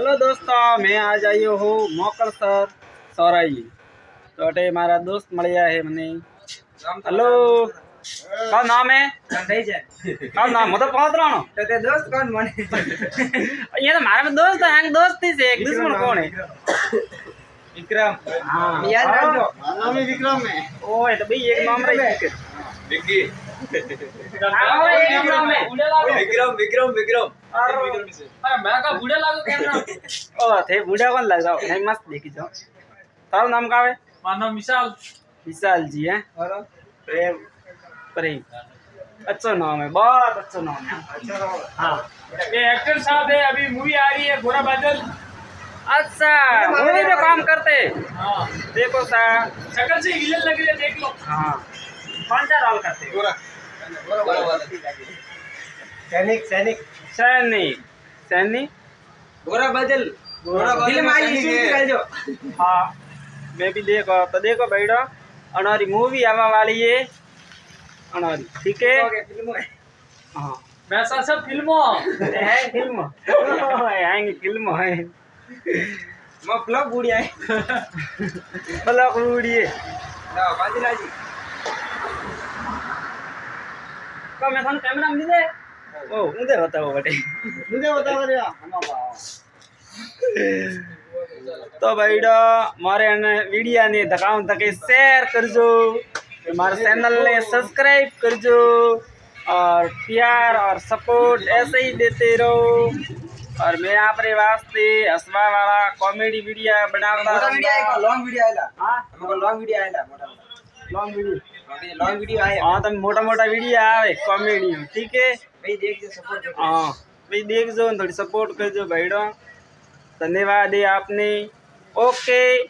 Hello दोस्तों, मैं आज आयो हूँ मोकलसर सौराई। तो अटे मारा दोस्त मळिया है मने। हेलो, कौन नाम है? कौन नाम? मतलब पहुंच रहा हूँ। तो ते दोस्त कौन बने? ये तो मारे में दोस्त है, दोस्ती से एक दुश्मन कौन है? विक्रम। हाँ याद रखो, नाम ही विक्रम है। ओ ये तो भाई एक नाम रही है विक्की। हाँ एक नाम है विक्रम विक्रम विक्रम अरे मैं का बूढ़े लागो कैमरा ओ थे बूढ़ा कौन लग रहा है? मस्त देखी जाओ। तारा नाम का है? मानो विशाल विशाल जी है। और प्रेम प्रेम अच्छा नाम है, बहुत अच्छा नाम है। अच्छा रहो। हाँ ये एक्टर साहब है, अभी मूवी आ रही है घोड़ा बादल। अच्छा मूवी में काम करते। हाँ देखो सा शक्ल से विलन लग रही है, देख लो। हाँ कौन सा रोल करते? सैनिक सैनिक सैनिक सैनिक गोरा बदल फिल्म आई इसी निकाल जो। हाँ मैं भी देखो तो देखो बैठो अनारी मूवी आवा वाली है अनारी, ठीक है? फिल्म है हाँ वैसा सब फिल्मों है फिल्म आएंगे फिल्म है मैं फ्लॉप बुढ़िया है ब्लॉक उड़िए ना बाजिला जी तो मैं थाने कैमरा में दे ओ मुझे बताओ बटे मुझे बताओ रे तो भाईडो मारे वीडियो ने दिखाऊं तक शेयर करजो, हमारे चैनल ने सब्सक्राइब करजो और प्यार और सपोर्ट ऐसे ही देते रहो। और मैं आप रे वास्ते हंसवा वाला कॉमेडी वीडियो बनाता मोटा वीडियो आएगा, लॉन्ग वीडियो आएगा। हाँ हमको लॉन्ग वीडियो आएगा, मोटा लॉन्ग वीडियो लॉन्ग वीडियो आएगा। हाँ तो मोटा मोटा वीडियो आवे कॉमेडी में, ठीक है? भाई देख जो सपोर्ट करो। हाँ भाई देख जो थोड़ी सपोर्ट कर जो भाईडो। धन्यवाद है आपने। ओके।